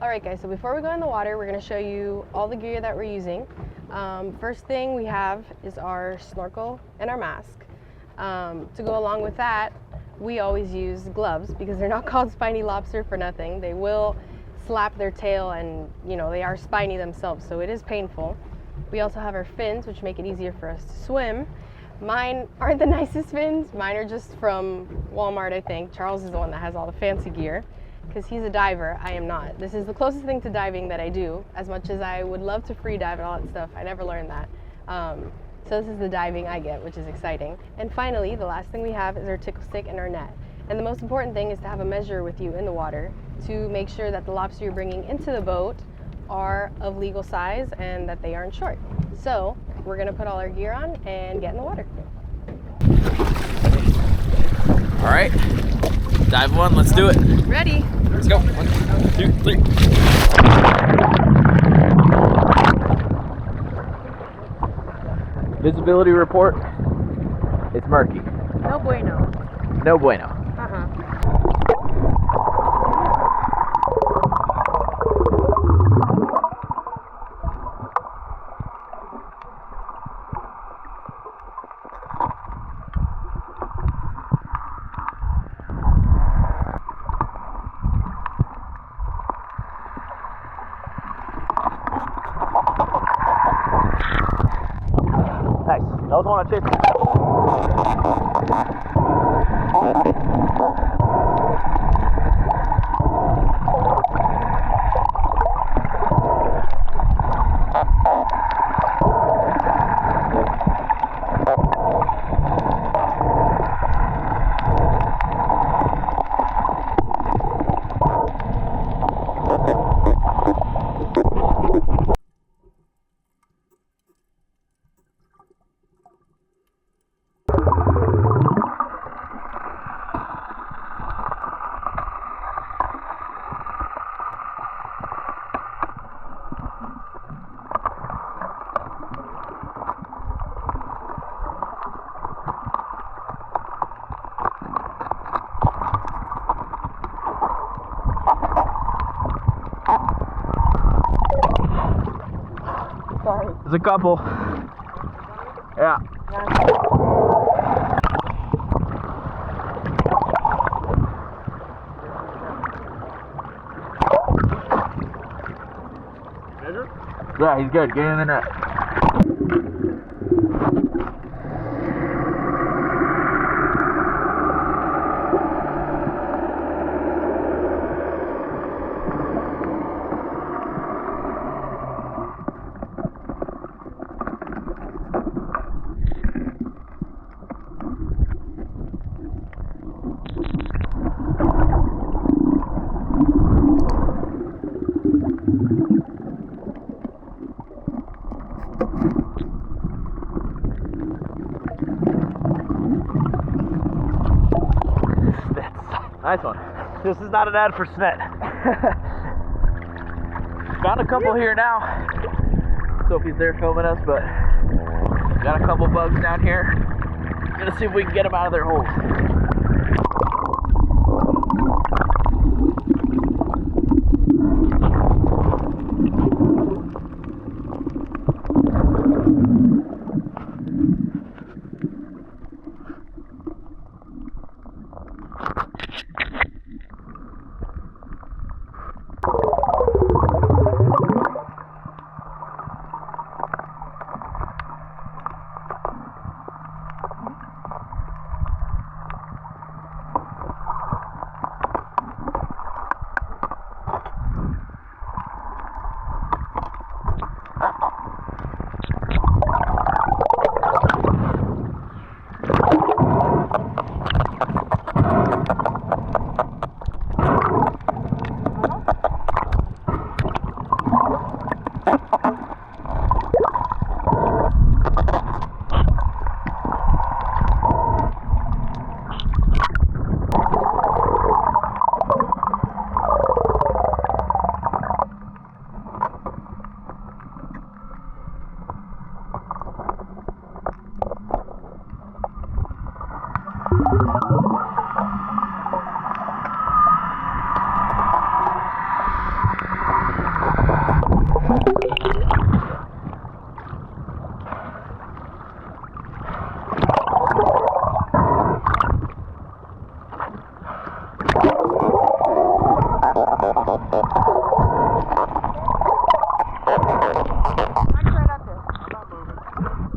Alright guys, so before we go in the water, we're going to show you all the gear that we're using. First thing we have is our snorkel and our mask. To go along with that, we always use gloves because they're not called spiny lobster for nothing. They will slap their tail and, you know, they are spiny themselves, so it is painful. We also have our fins, which make it easier for us to swim. Mine aren't the nicest fins. Mine are just from Walmart, I think. Charles is the one that has all the fancy gear because he's a diver. I am not. This is the closest thing to diving that I do. As much as I would love to free dive and all that stuff, I never learned that. So this is the diving I get, which is exciting. And finally, the last thing we have is our tickle stick and our net. And the most important thing is to have a measure with you in the water to make sure that the lobster you're bringing into the boat are of legal size and that they aren't short. So we're gonna put all our gear on and get in the water. All right, dive one, let's do it. Ready? Let's go. 1, 2, 3. Visibility report, it's murky. No bueno. No bueno. Nice. That was one I chased. Sorry. There's a couple. Yeah. Yeah, he's good. Get in the net. Nice one. This is not an ad for Snet. Found a couple here now. Sophie's there filming us, but got a couple bugs down here. Gonna see if we can get them out of their holes.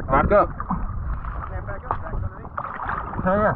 Back up. Oh yeah.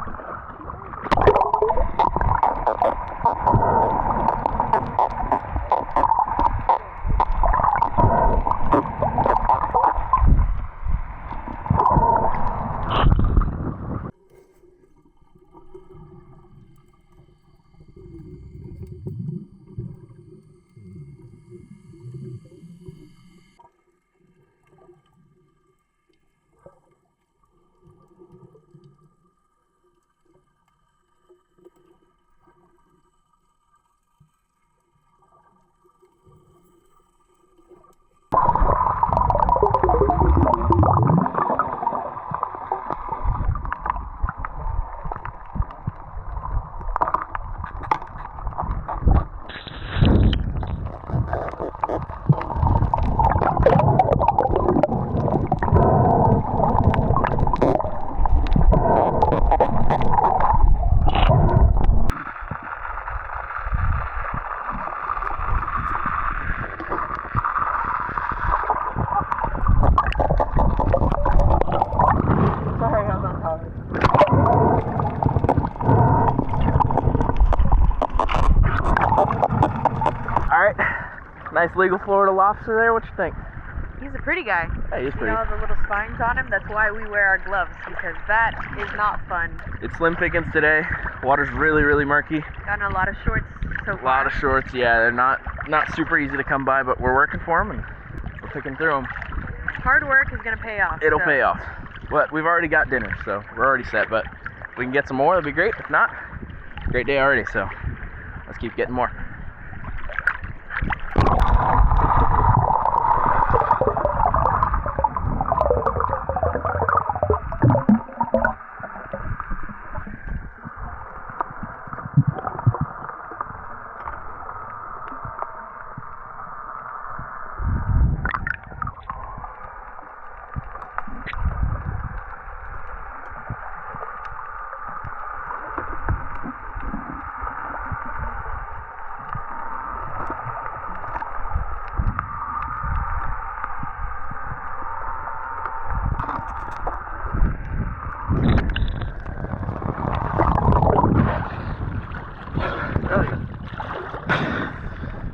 Nice legal Florida lobster there. What you think? He's a pretty guy. Yeah, he's See pretty. all the little spines on him? That's why we wear our gloves, because that is not fun. It's slim pickings today. Water's really, really murky. Gotten a lot of shorts so far. A lot of shorts. Yeah, they're not super easy to come by, but we're working for them and we're picking through them. Hard work is gonna pay off. It'll pay off. But we've already got dinner, so we're already set. But if we can get some more, that'd be great. If not, great day already. So let's keep getting more.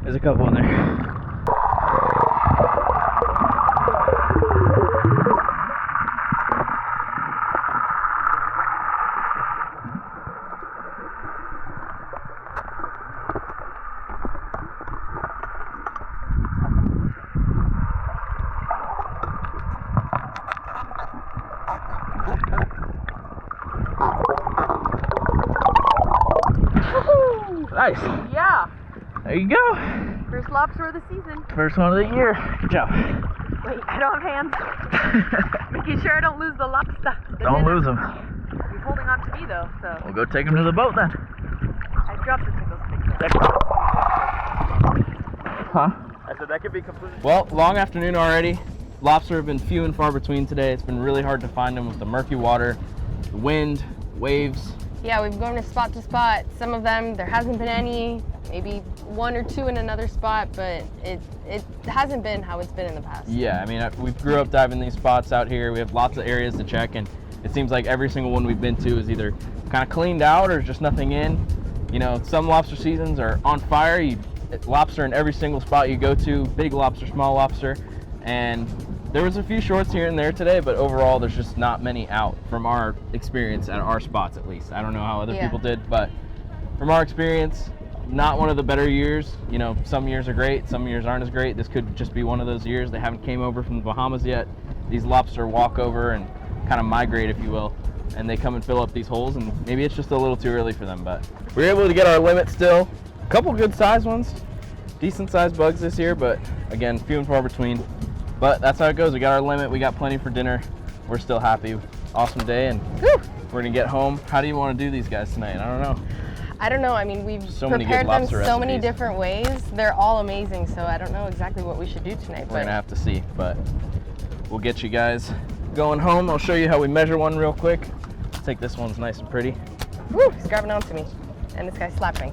There's a couple in there. Nice. Yeah. There you go. First lobster of the season. First one of the year. Good job. Wait, I don't have hands. Making sure I don't lose the lobster. Don't lose them. He's holding on to me though, so. We'll go take him to the boat then. I dropped the single stick. Huh? I said that could be completely. Well, long afternoon already. Lobster have been few and far between today. It's been really hard to find them with the murky water, the wind, waves. Yeah, we've gone to spot. Some of them, there hasn't been any, maybe one or two in another spot, but it hasn't been how it's been in the past. Yeah, I mean, we grew up diving these spots out here. We have lots of areas to check, and it seems like every single one we've been to is either kind of cleaned out or just nothing in. You know, some lobster seasons are on fire. Lobster in every single spot you go to, big lobster, small lobster, and there was a few shorts here and there today, but overall there's just not many out from our experience at our spots, at least. I don't know how other people did, but from our experience, not one of the better years. You know, some years are great, some years aren't as great. This could just be one of those years. They haven't came over from the Bahamas yet. These lobster walk over and kind of migrate, if you will, and they come and fill up these holes, and maybe it's just a little too early for them, but we were able to get our limit still. A couple good sized ones, decent sized bugs this year, but again, few and far between. But that's how it goes. We got our limit, we got plenty for dinner. We're still happy. Awesome day, and we're gonna get home. How do you want to do these guys tonight? I don't know. I don't know. I mean, we've So many good prepared them lobster so many recipes. different ways. They're all amazing, so I don't know exactly what we should do tonight. We're gonna have to see, but we'll get you guys going home. I'll show you how we measure one real quick. Let's take this one's nice and pretty. Woo, he's grabbing onto me, and this guy's slapping.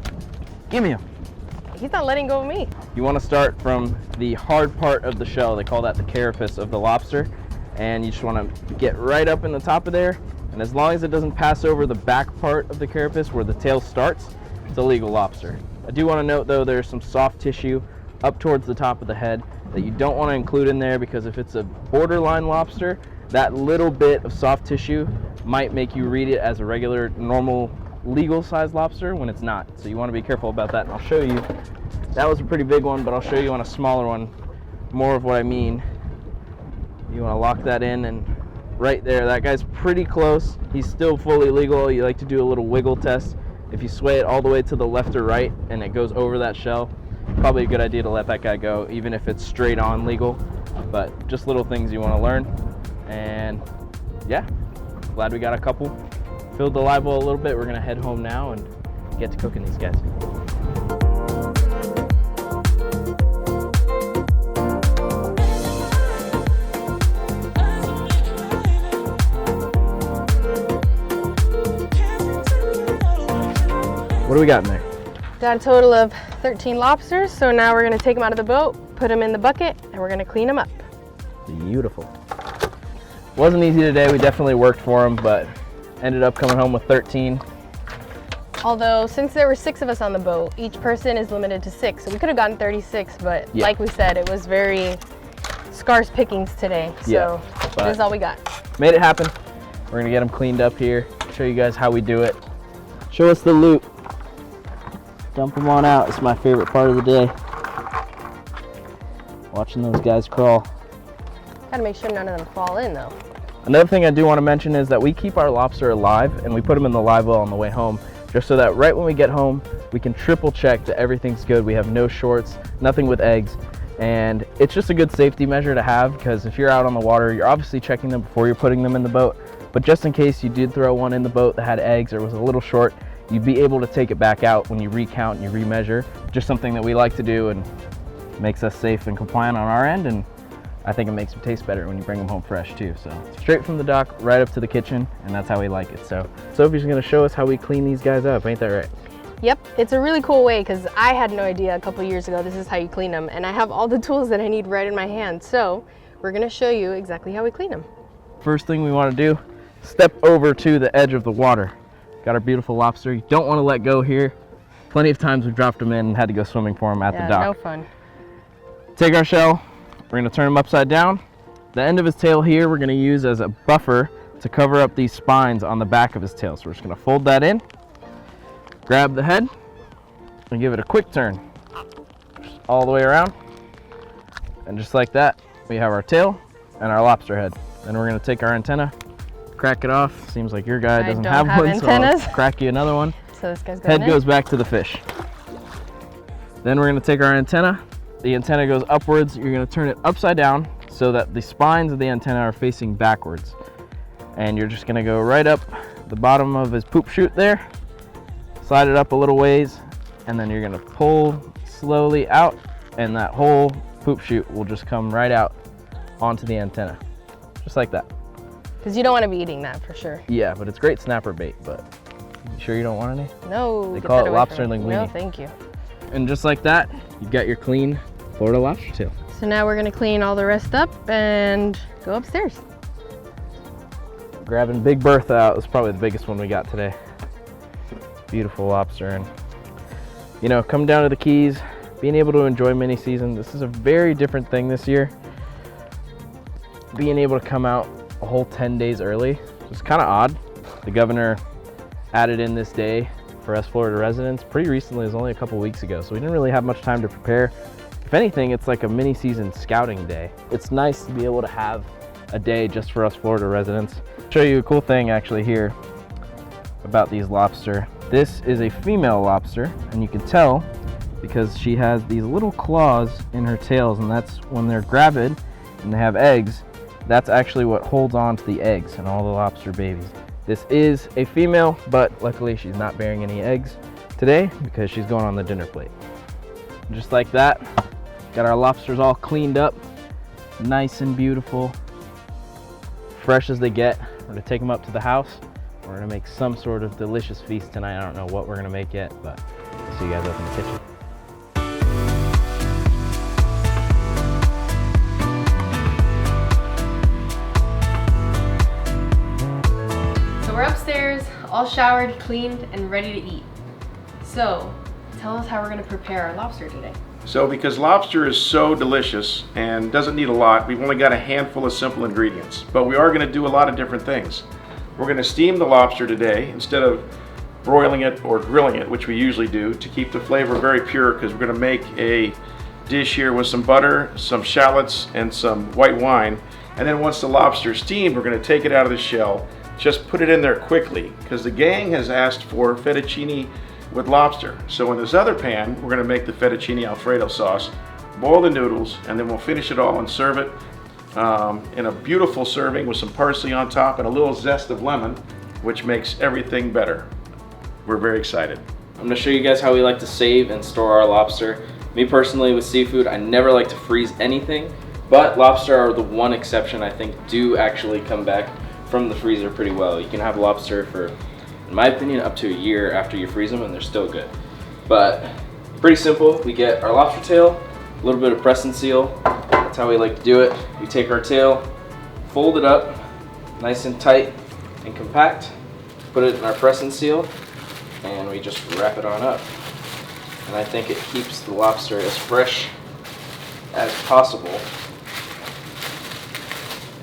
Give me him. He's not letting go of me. You want to start from the hard part of the shell. They call that the carapace of the lobster. And you just want to get right up in the top of there. And as long as it doesn't pass over the back part of the carapace where the tail starts, it's a legal lobster. I do want to note though, there's some soft tissue up towards the top of the head that you don't want to include in there, because if it's a borderline lobster, that little bit of soft tissue might make you read it as a regular, normal, legal size lobster when it's not. So you want to be careful about that, and I'll show you. That was a pretty big one, but I'll show you on a smaller one more of what I mean. You want to lock that in, and right there, that guy's pretty close. He's still fully legal. You like to do a little wiggle test. If you sway it all the way to the left or right and it goes over that shell, probably a good idea to let that guy go, even if it's straight on legal. But just little things you want to learn. And yeah, glad we got a couple. Filled the live well a little bit. We're gonna head home now and get to cooking these guys. What do we got in there? Got a total of 13 lobsters, so now we're gonna take them out of the boat, put them in the bucket, and we're gonna clean them up. Beautiful. Wasn't easy today. We definitely worked for them, but ended up coming home with 13. Although, since there were 6 of us on the boat, each person is limited to 6, so we could have gotten 36, but Yeah. like we said, it was very scarce pickings today, so Yeah, but this is all we got. made it happen. We're gonna get them cleaned up here, show you guys how we do it. Show us the loot. Dump them on out. It's my favorite part of the day. Watching those guys crawl. Gotta make sure none of them fall in though. Another thing I do want to mention is that we keep our lobster alive, and we put them in the live well on the way home, just so that right when we get home, we can triple check that everything's good. We have no shorts, nothing with eggs, and it's just a good safety measure to have, because if you're out on the water, you're obviously checking them before you're putting them in the boat, but just in case you did throw one in the boat that had eggs or was a little short, you'd be able to take it back out when you recount and you remeasure. Just something that we like to do, and makes us safe and compliant on our end, and I think it makes them taste better when you bring them home fresh too. So straight from the dock right up to the kitchen, and that's how we like it. So Sophie's gonna show us how we clean these guys up, ain't that right? Yep, it's a really cool way, because I had no idea a couple years ago this is how you clean them, and I have all the tools that I need right in my hand. So we're gonna show you exactly how we clean them. First thing we wanna do, step over to the edge of the water. Got our beautiful lobster. You don't wanna let go here. Plenty of times we've dropped them in and had to go swimming for them at the dock. No fun. Take our shell, we're gonna turn him upside down. The end of his tail here we're gonna use as a buffer to cover up these spines on the back of his tail. So we're just gonna fold that in, grab the head, and give it a quick turn. Just all the way around. And just like that, we have our tail and our lobster head. Then we're gonna take our antenna, crack it off. Seems like your guy doesn't have one, antennas. so I'll crack you another one. So this guy's going Head in. goes back to the fish. Then we're gonna take our antenna. The antenna goes upwards. You're gonna turn it upside down so that the spines of the antenna are facing backwards. And you're just gonna go right up the bottom of his poop chute there, slide it up a little ways, and then you're gonna pull slowly out, and that whole poop chute will just come right out onto the antenna, just like that. Because you don't want to be eating that for sure. Yeah, but it's great snapper bait, but you sure you don't want any? No. They get call that it away lobster from me. linguine. No, thank you. And just like that, you've got your clean Florida lobster tail. So now we're gonna clean all the rest up and go upstairs. Grabbing Big Bertha out was probably the biggest one we got today. Beautiful lobster, and you know, come down to the Keys, being able to enjoy mini season. This is a very different thing this year. Being able to come out a whole 10 days early was kind of odd. The governor added in this day for us Florida residents pretty recently. It was only a couple weeks ago, so we didn't really have much time to prepare. If anything, it's like a mini season scouting day. It's nice to be able to have a day just for us Florida residents. I'll show you a cool thing actually here about these lobster. This is a female lobster, and you can tell because she has these little claws in her tails, and that's when they're gravid and they have eggs, that's actually what holds on to the eggs and all the lobster babies. This is a female, but luckily she's not bearing any eggs today because she's going on the dinner plate. Just like that, got our lobsters all cleaned up, nice and beautiful, fresh as they get. We're gonna take them up to the house. We're gonna make some sort of delicious feast tonight. I don't know what we're gonna make yet, but I'll see you guys up in the kitchen. So we're upstairs, all showered, cleaned, and ready to eat. So, tell us how we're gonna prepare our lobster today. So because lobster is so delicious and doesn't need a lot, we've only got a handful of simple ingredients. But we are going to do a lot of different things. We're going to steam the lobster today instead of broiling it or grilling it, which we usually do, to keep the flavor very pure, because we're going to make a dish here with some butter, some shallots, and some white wine. And then once the lobster is steamed, we're going to take it out of the shell, just put it in there quickly, because the gang has asked for fettuccine with lobster. So in this other pan, we're gonna make the fettuccine Alfredo sauce, boil the noodles, and then we'll finish it all and serve it in a beautiful serving with some parsley on top and a little zest of lemon, which makes everything better. We're very excited. I'm gonna show you guys how we like to save and store our lobster. Me personally, with seafood, I never like to freeze anything, but lobster are the one exception I think do actually come back from the freezer pretty well. You can have lobster for, in my opinion, up to a year after you freeze them and they're still good. But pretty simple. We get our lobster tail, a little bit of press and seal. That's how we like to do it. We take our tail, fold it up nice and tight and compact, put it in our press and seal, and we just wrap it on up. And I think it keeps the lobster as fresh as possible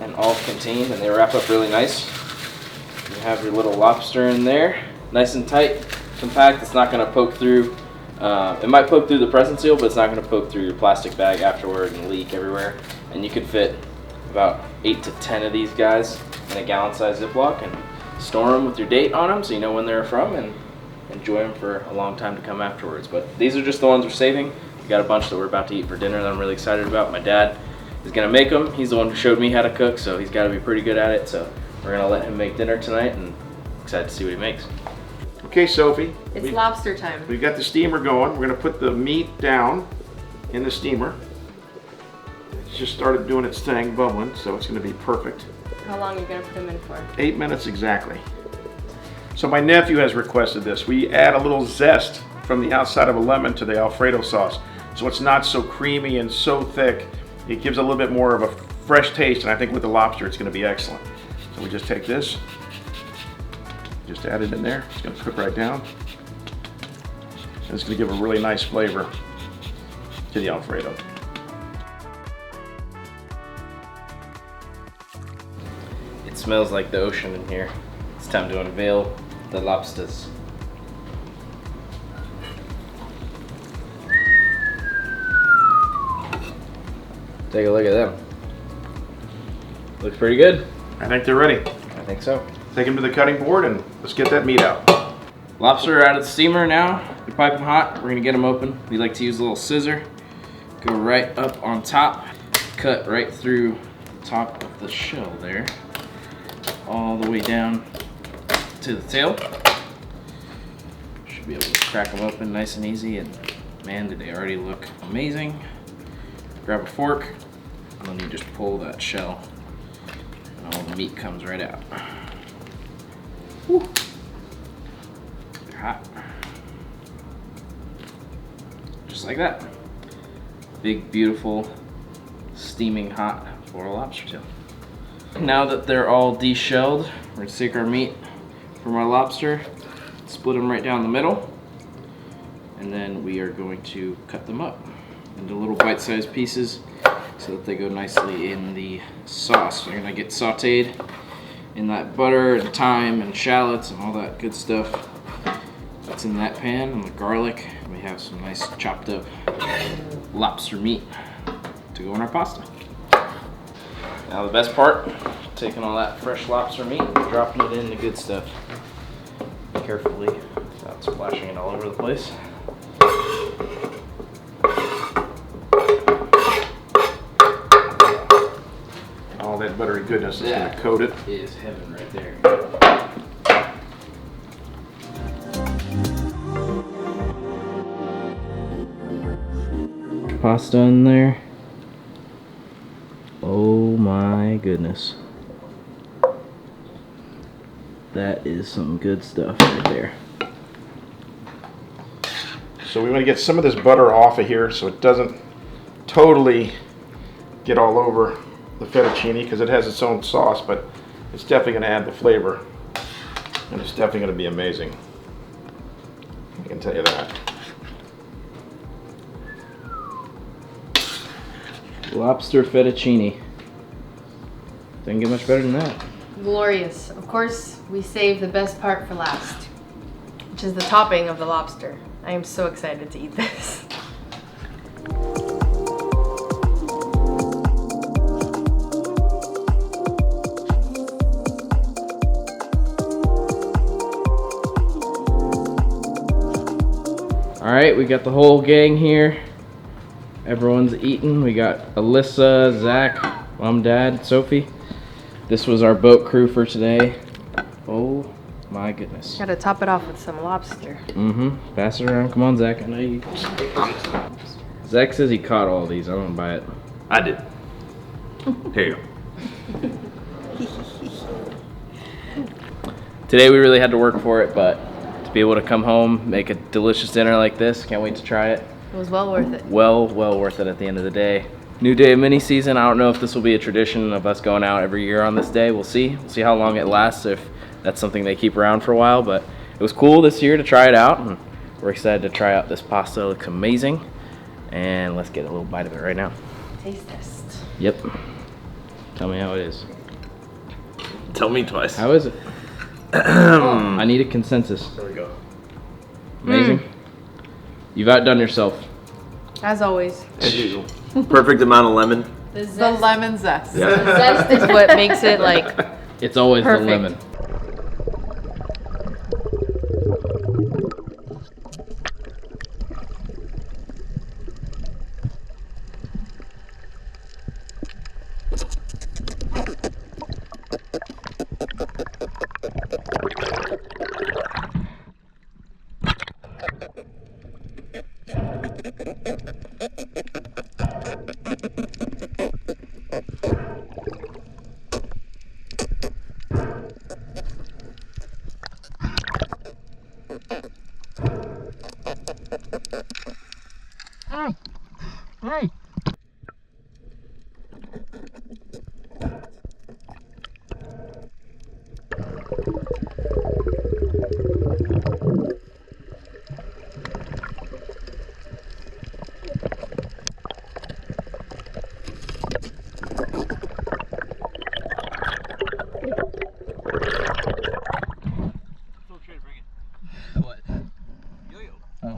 and all contained, and they wrap up really nice. You have your little lobster in there, nice and tight, compact. It's not going to poke through. It might poke through the press and seal, but it's not going to poke through your plastic bag afterward and leak everywhere. And you could fit about 8 to 10 of these guys in a gallon-sized Ziploc and store them with your date on them so you know when they're from and enjoy them for a long time to come afterwards. But these are just the ones we're saving. We got a bunch that we're about to eat for dinner that I'm really excited about. My dad is going to make them. He's the one who showed me how to cook, so he's got to be pretty good at it. So we're gonna let him make dinner tonight, and excited to see what he makes. Okay, Sophie. It's lobster time. We've got the steamer going. We're gonna put the meat down in the steamer. It's just started doing its thing, bubbling, so it's gonna be perfect. How long are you gonna put them in for? 8 minutes exactly. So my nephew has requested this. We add a little zest from the outside of a lemon to the Alfredo sauce, so it's not so creamy and so thick. It gives a little bit more of a fresh taste, and I think with the lobster it's gonna be excellent. So we just take this, just add it in there. It's gonna cook right down. And it's gonna give a really nice flavor to the Alfredo. It smells like the ocean in here. It's time to unveil the lobsters. Take a look at them. Looks pretty good. I think they're ready. I think so. Take them to the cutting board and let's get that meat out. Lobster are out of the steamer now. They're piping hot. We're gonna get them open. We like to use a little scissor. Go right up on top. Cut right through the top of the shell there. All the way down to the tail. Should be able to crack them open nice and easy, and man, do they already look amazing. Grab a fork, and then you just pull that shell, and all the meat comes right out. Woo. They're hot. Just like that. Big, beautiful, steaming hot floral lobster tail. Now that they're all deshelled, we're gonna take our meat from our lobster, split them right down the middle, and then we are going to cut them up into little bite-sized pieces so that they go nicely in the sauce. They're gonna get sauteed in that butter and thyme and shallots and all that good stuff that's in that pan, and the garlic. And we have some nice chopped up lobster meat to go in our pasta. Now the best part, taking all that fresh lobster meat and dropping it in the good stuff carefully without splashing it all over the place. All that buttery goodness is going to coat it. Is heaven right there. pasta in there. Oh my goodness. That is some good stuff right there. So we want to get some of this butter off of here so it doesn't totally get all over the fettuccine, because it has its own sauce, but it's definitely going to add the flavor, and it's definitely going to be amazing. I can tell you that. Lobster fettuccine. Doesn't get much better than that. Glorious. Of course, we save the best part for last, which is the topping of the lobster. I am so excited to eat this. All right, we got the whole gang here. Everyone's eating. We got Alyssa, Zach, Mom, Dad, Sophie. This was our boat crew for today. Oh my goodness. Gotta top it off with some lobster. Pass it around. Come on, Zach. I know you. Zach says he caught all these. I don't buy it. I did. Here you go. Today we really had to work for it, but to be able to come home, make a delicious dinner like this, can't wait to try it. It was well worth it. Well worth it at the end of the day. New day of mini season. I don't know if this will be a tradition of us going out every year on this day. We'll see. We'll see how long it lasts, if that's something they keep around for a while. But it was cool this year to try it out, and we're excited to try out this pasta. It looks amazing. And let's get a little bite of it right now. Taste test. Yep. Tell me how it is. Tell me twice. How is it? I need a consensus. There we go. Amazing. You've outdone yourself. As always. As usual. Perfect amount of lemon. The The lemon zest. Yeah. The zest is what makes it like It's always perfect. the lemon. Hey. What? Yo-yo. Oh.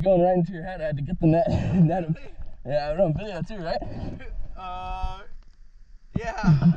Going right into your head, I had to get the net. Yeah, we're on video too, right? Yeah.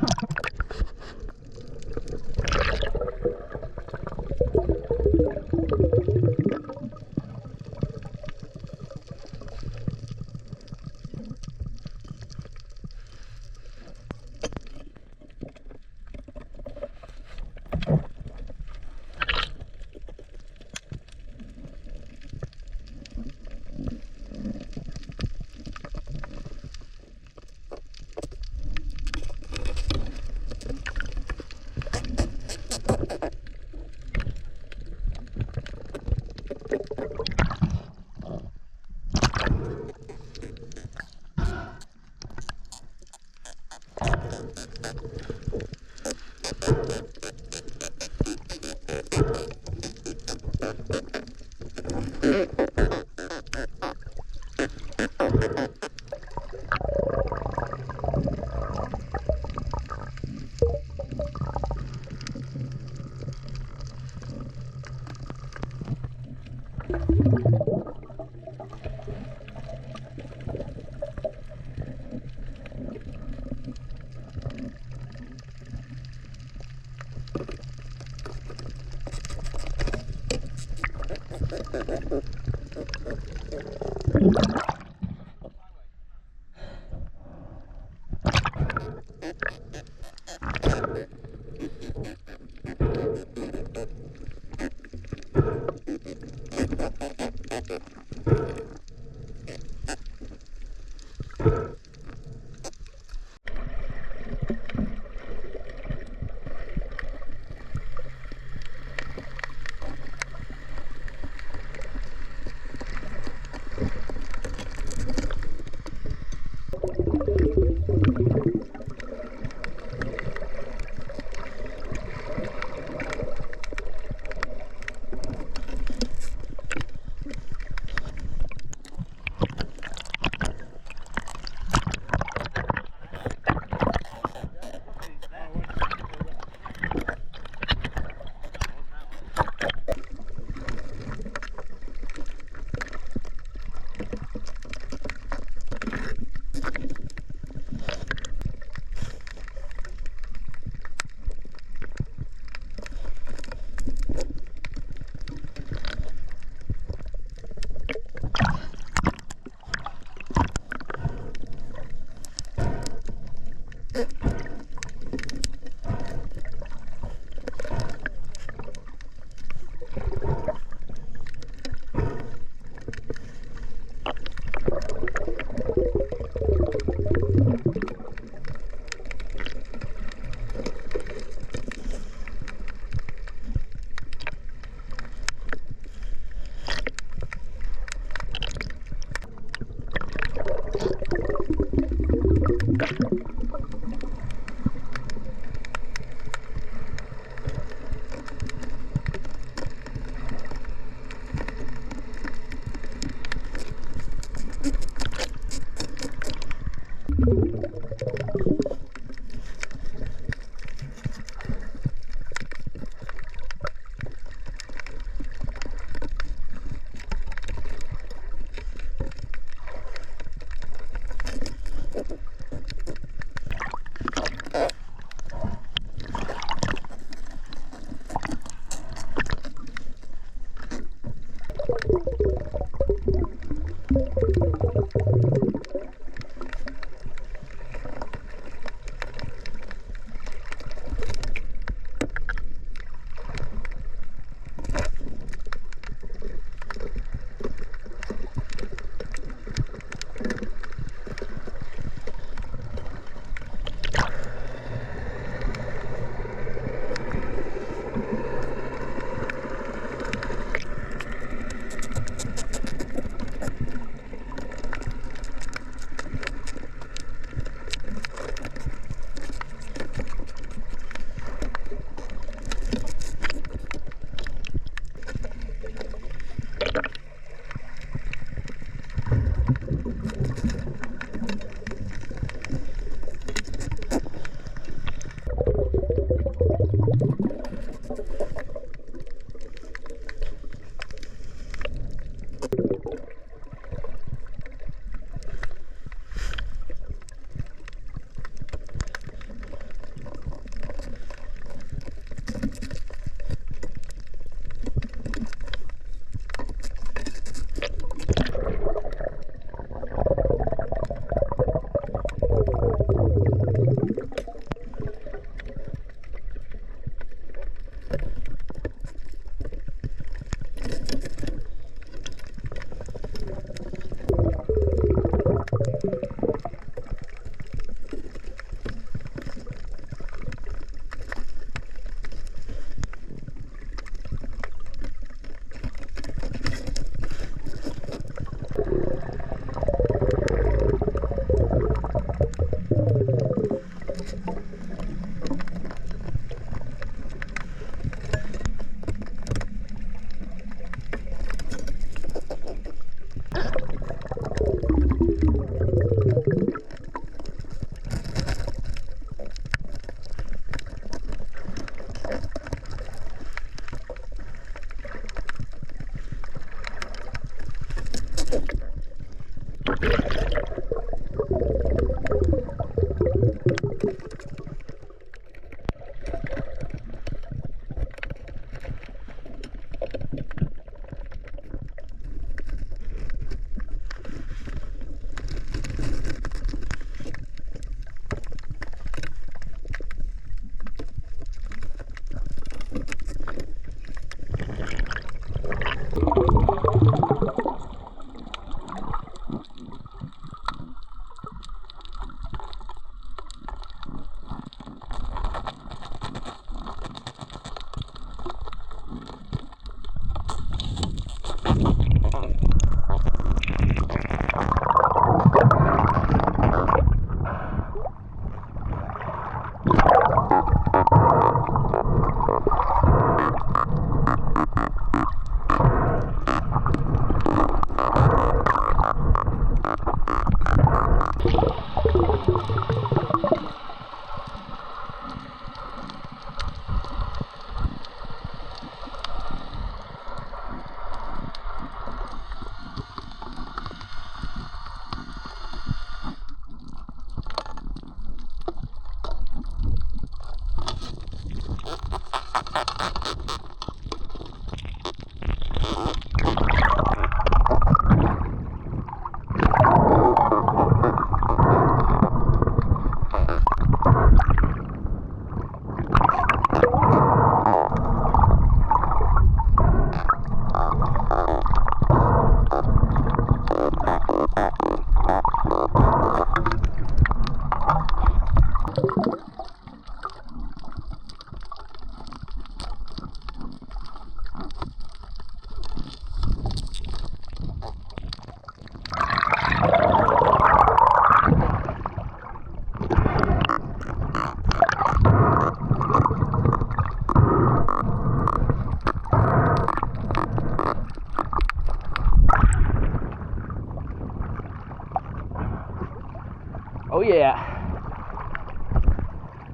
Oh yeah.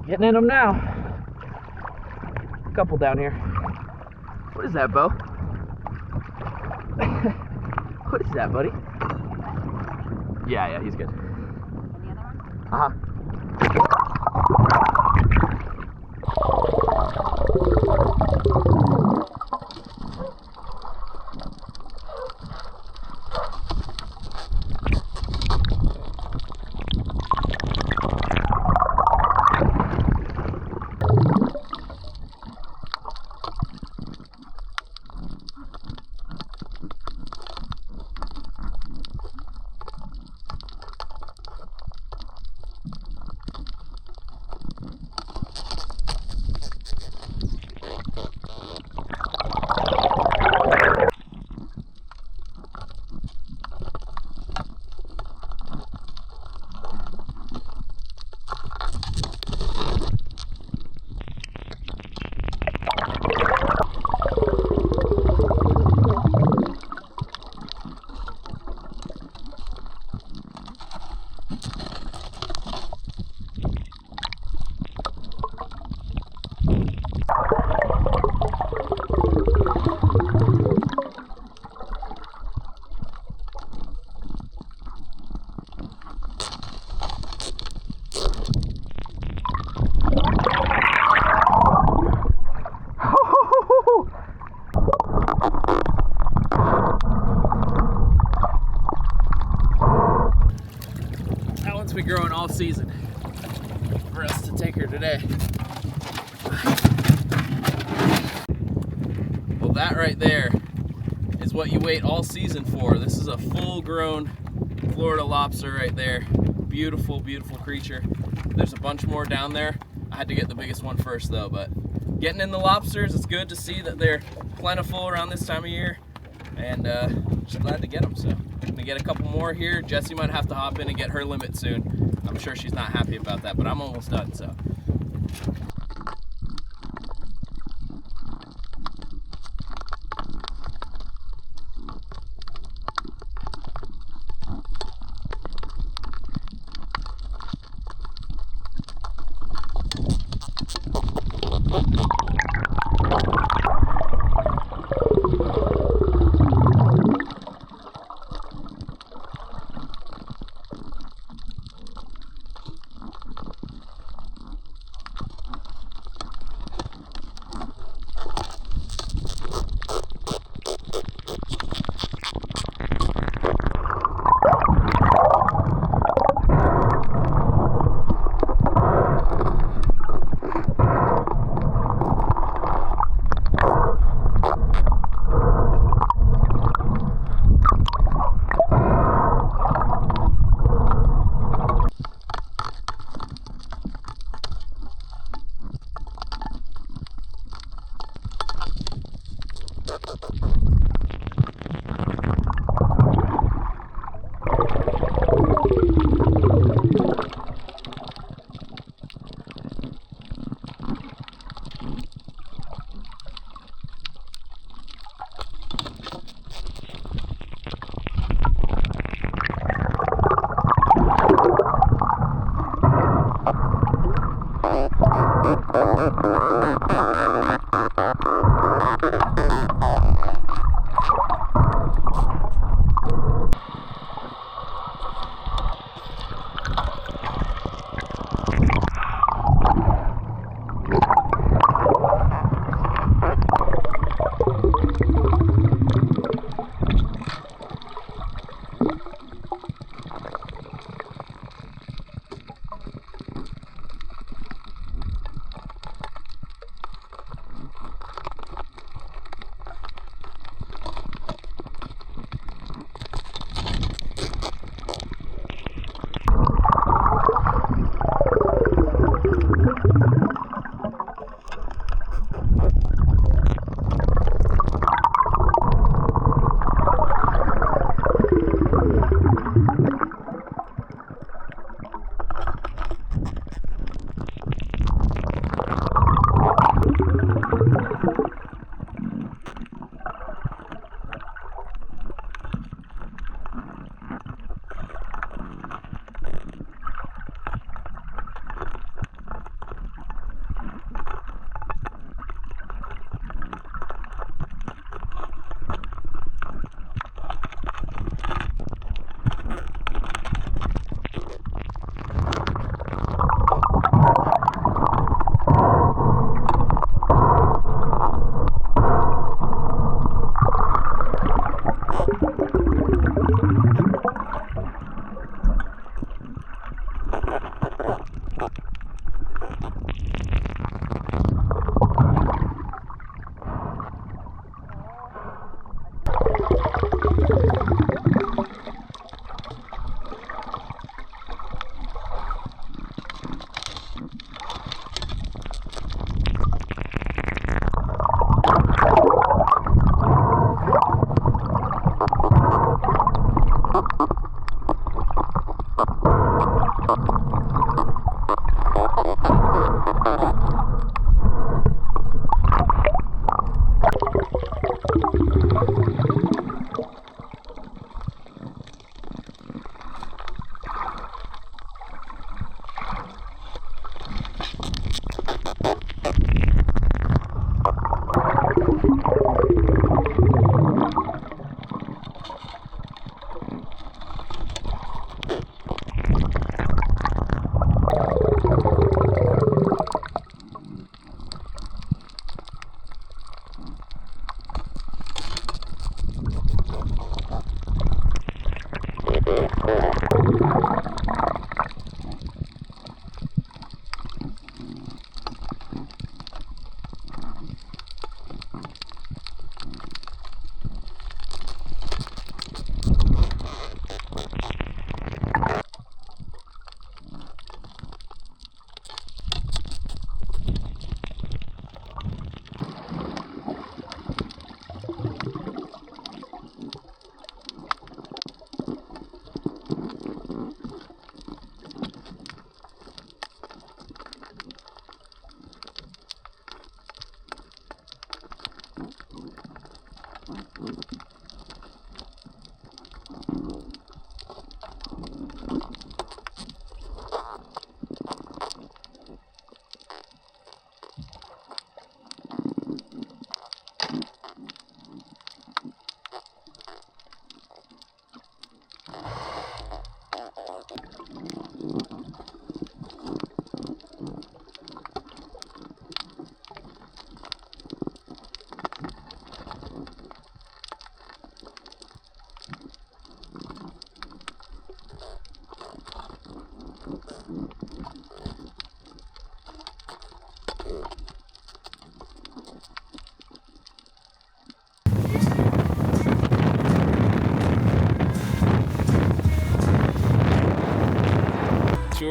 Getting in them now. A couple down here. What is that, Bo? What is that, buddy? Yeah, he's good. And the other one? Uh-huh. That one's been growing all season for us to take her today. Well, that right there is what you wait all season for. This is a full-grown Florida lobster right there. Beautiful, beautiful creature. There's a bunch more down there. I had to get the biggest one first though, but getting in the lobsters, it's good to see that they're plentiful around this time of year, and just glad to get them. So I'm gonna get a couple more here. Jessie might have to hop in and get her limit soon. I'm sure she's not happy about that, but I'm almost done, so.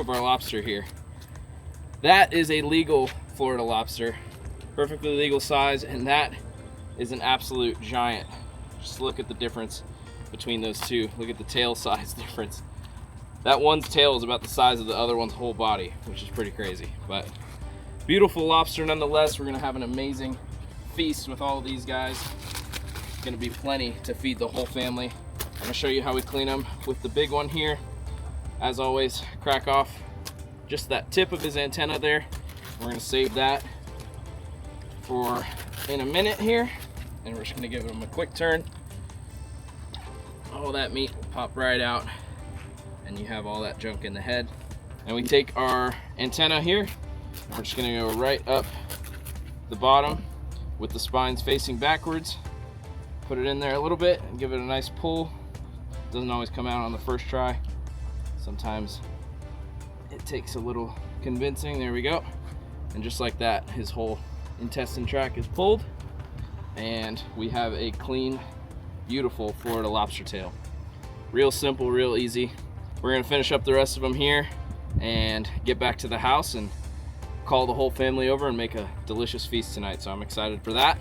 of our lobster here. That is a legal Florida lobster, perfectly legal size, and that is an absolute giant. Just look at the difference between those two. Look at the tail size difference. That one's tail is about the size of the other one's whole body, which is pretty crazy. But beautiful lobster nonetheless. We're gonna have an amazing feast with all of these guys. It's gonna be plenty to feed the whole family. I'm gonna show you how we clean them with the big one here. As always, crack off just that tip of his antenna there. We're gonna save that for in a minute here, and we're just gonna give him a quick turn. All that meat will pop right out, and you have all that junk in the head. And we take our antenna here, we're just gonna go right up the bottom with the spines facing backwards. Put it in there a little bit and give it a nice pull. Doesn't always come out on the first try. Sometimes it takes a little convincing. There we go. And just like that, his whole intestine tract is pulled, and we have a clean, beautiful Florida lobster tail. Real simple, real easy. We're gonna finish up the rest of them here and get back to the house and call the whole family over and make a delicious feast tonight. So I'm excited for that.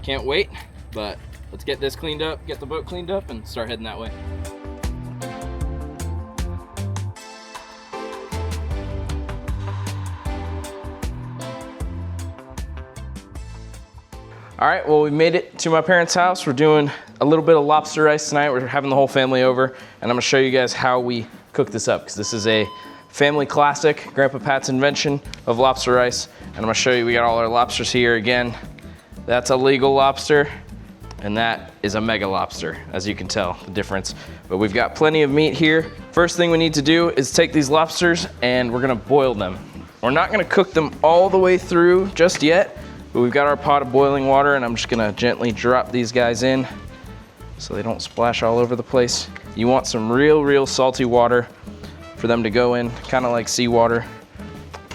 Can't wait, but let's get this cleaned up, get the boat cleaned up, and start heading that way. All right, well, we made it to my parents' house. We're doing a little bit of lobster rice tonight. We're having the whole family over, and I'm gonna show you guys how we cook this up, because this is a family classic, Grandpa Pat's invention of lobster rice. And I'm gonna show you, we got all our lobsters here again. That's a legal lobster, and that is a mega lobster, as you can tell the difference. But we've got plenty of meat here. First thing we need to do is take these lobsters and we're gonna boil them. We're not gonna cook them all the way through just yet, but we've got our pot of boiling water, and I'm just gonna gently drop these guys in so they don't splash all over the place. You want some real salty water for them to go in, kind of like seawater.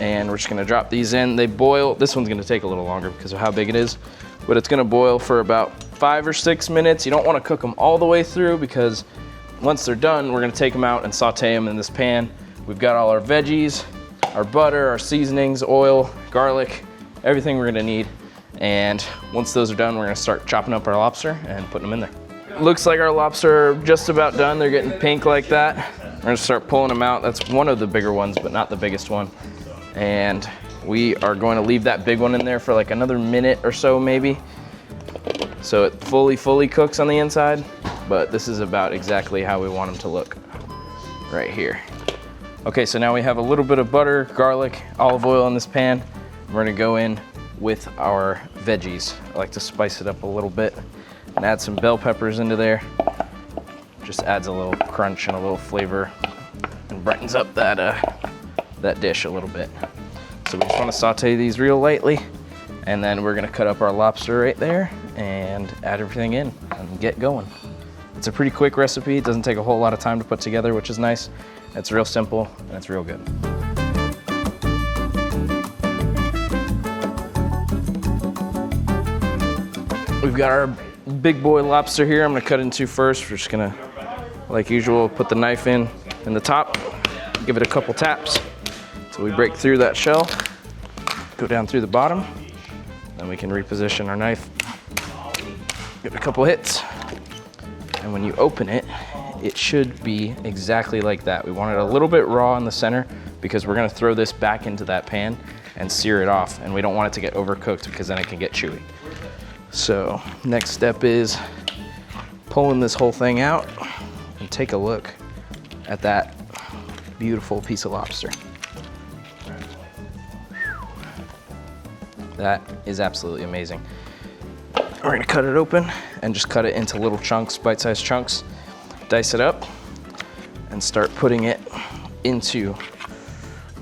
And we're just gonna drop these in. They boil, this one's gonna take a little longer because of how big it is, but it's gonna boil for about 5 or 6 minutes. You don't wanna cook them all the way through, because once they're done, we're gonna take them out and saute them in this pan. We've got all our veggies, our butter, our seasonings, oil, garlic, everything we're gonna need. And once those are done, we're gonna start chopping up our lobster and putting them in there. Looks like our lobster are just about done. They're getting pink like that. We're gonna start pulling them out. That's one of the bigger ones, but not the biggest one. And we are going to leave that big one in there for like another minute or so maybe, so it fully cooks on the inside. But this is about exactly how we want them to look right here. Okay, so now we have a little bit of butter, garlic, olive oil in this pan. We're gonna go in with our veggies. I like to spice it up a little bit and add some bell peppers into there. Just adds a little crunch and a little flavor and brightens up that dish a little bit. So we just want to saute these real lightly, and then we're gonna cut up our lobster right there and add everything in and get going. It's a pretty quick recipe. It doesn't take a whole lot of time to put together, which is nice. It's real simple and it's real good. We've got our big boy lobster here. I'm gonna cut into first. We're just gonna, like usual, put the knife in the top, give it a couple taps so we break through that shell, go down through the bottom, then we can reposition our knife, give it a couple hits, and when you open it, it should be exactly like that. We want it a little bit raw in the center because we're gonna throw this back into that pan and sear it off, and we don't want it to get overcooked because then it can get chewy. So next step is pulling this whole thing out, and take a look at that beautiful piece of lobster. That is absolutely amazing. We're gonna cut it open and just cut it into little chunks, bite-sized chunks, dice it up, and start putting it into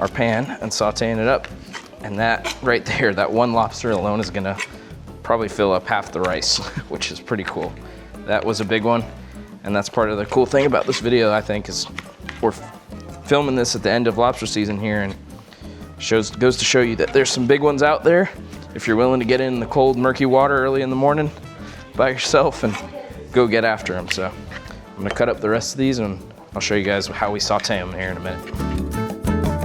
our pan and sauteing it up. And that right there, that one lobster alone is gonna probably fill up half the rice, which is pretty cool. That was a big one, and that's part of the cool thing about this video, I think, is we're filming this at the end of lobster season here, and goes to show you that there's some big ones out there if you're willing to get in the cold, murky water early in the morning by yourself and go get after them. So I'm gonna cut up the rest of these and I'll show you guys how we saute them here in a minute.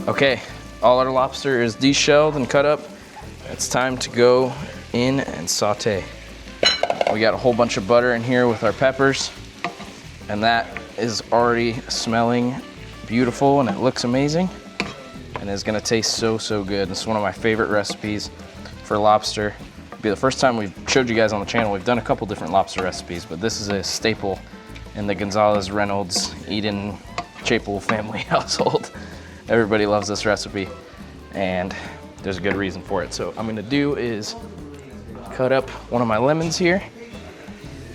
Okay, all our lobster is deshelled and cut up. It's time to go in and saute. We got a whole bunch of butter in here with our peppers, and that is already smelling beautiful and it looks amazing and it's gonna taste so, so good. This is one of my favorite recipes for lobster. It'll be the first time we've showed you guys on the channel. We've done a couple different lobster recipes, but this is a staple in the Gonzalez, Reynolds, Eden, Chapel family household. Everybody loves this recipe and there's a good reason for it. So what I'm gonna do is cut up one of my lemons here,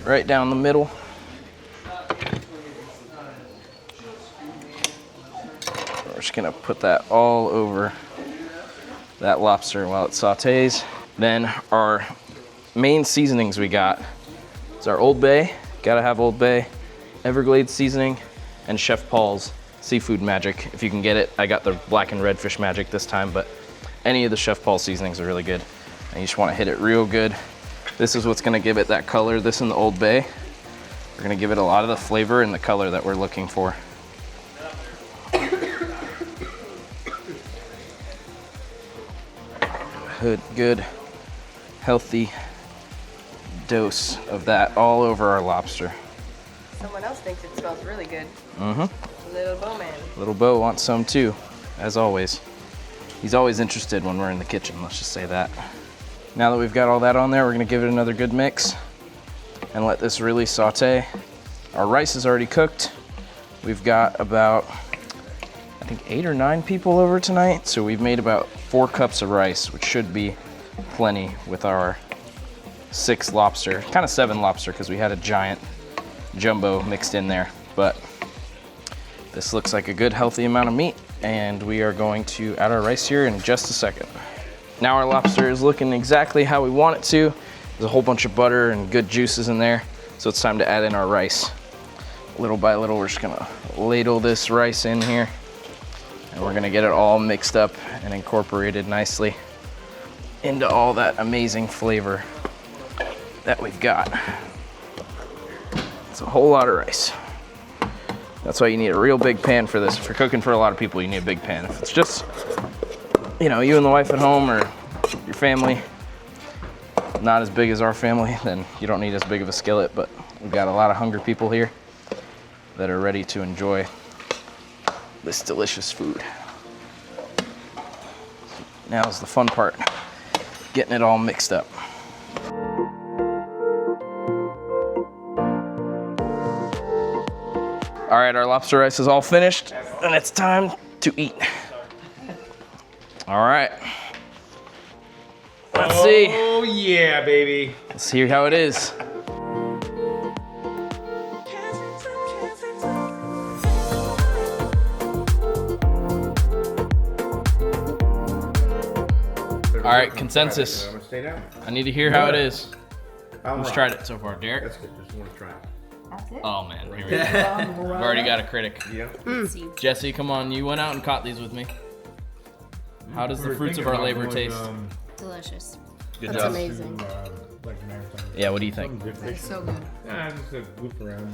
right down the middle. We're just gonna put that all over that lobster while it sautés. Then our main seasonings we got is our Old Bay, gotta have Old Bay, Everglades seasoning, and Chef Paul's Seafood Magic. If you can get it, I got the black and red fish magic this time, but any of the Chef Paul seasonings are really good. And you just wanna hit it real good. This is what's gonna give it that color, this and the Old Bay. We're gonna give it a lot of the flavor and the color that we're looking for. Good, healthy dose of that all over our lobster. Someone else thinks it smells really good. Mm-hmm. Little Bowman. Little Bo wants some too, as always. He's always interested when we're in the kitchen, let's just say that. Now that we've got all that on there, we're gonna give it another good mix and let this really saute. Our rice is already cooked. We've got about, I think 8 or 9 people over tonight, so we've made about 4 cups of rice, which should be plenty with our 6 lobster, kind of 7 lobster, because we had a giant jumbo mixed in there. But this looks like a good healthy amount of meat, and we are going to add our rice here in just a second. Now our lobster is looking exactly how we want it to. There's a whole bunch of butter and good juices in there, so it's time to add in our rice. Little by little, we're just gonna ladle this rice in here, and we're gonna get it all mixed up and incorporated nicely into all that amazing flavor that we've got. It's a whole lot of rice. That's why you need a real big pan for this. If you're cooking for a lot of people, you need a big pan. If it's just, you know, you and the wife at home or your family, not as big as our family, then you don't need as big of a skillet, but we've got a lot of hungry people here that are ready to enjoy this delicious food. Now is the fun part, getting it all mixed up. All right, our lobster rice is all finished, and it's time to eat. All right. Let's see. Oh yeah, baby. Let's see how it is. All right, consensus. I'm gonna stay down. I need to hear how it is. I'm Who's tried it so far? Derek? That's good. Just want to try it. That's it. Oh man, here we go. We've already got a critic. Yeah. Let's see. Jesse, come on, you went out and caught these with me. How does the fruits of our labor taste? Delicious. Good That's job. amazing. Yeah, what do you think? It's so good. Yeah, just a goof around.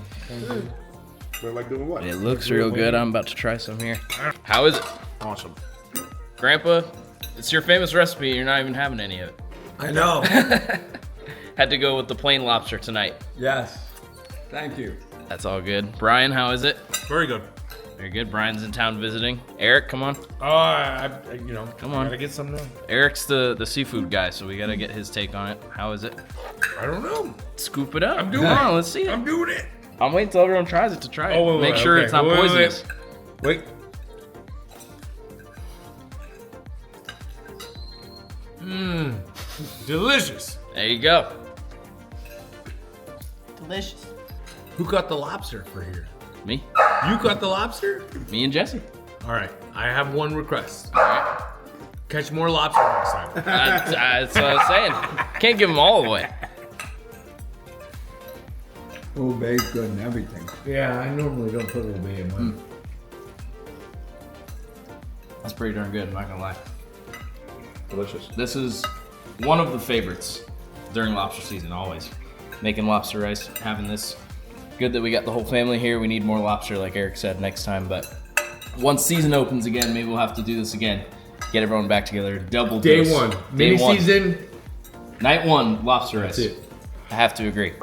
But like doing what? It looks real good. I'm about to try some here. How is it? Awesome. Grandpa, it's your famous recipe. You're not even having any of it. I know. Had to go with the plain lobster tonight. Yes. Thank you. That's all good. Brian, how is it? Very good. Very good. Brian's in town visiting. Eric, come on. Oh, you know, Come on. Gotta get some now. Eric's the seafood guy, so we gotta get his take on it. How is it? I don't know. Scoop it up. I'm doing Come it. on, let's see it. I'm doing it. I'm waiting till everyone tries it to try it. Oh, wait, Make wait, sure okay. it's not Wait, wait, poisonous. Wait. Mmm. Delicious. There you go. Delicious. Who caught the lobster for here? Me. You caught the lobster? Me and Jesse. All right. I have one request. All right. Catch more lobster next time. That's what I was saying. Can't give them all away. Old Bay's good and everything. Yeah, I normally don't put Old Bay in mine. That's pretty darn good, I'm not gonna lie. Delicious. This is one of the favorites during lobster season, always. Making lobster rice, having this. Good that we got the whole family here. We need more lobster, like Eric said, next time, but once season opens again, maybe we'll have to do this again. Get everyone back together. Double Day dose. one. Day Mini one. season. Night one, lobster That's race. it. I have to agree.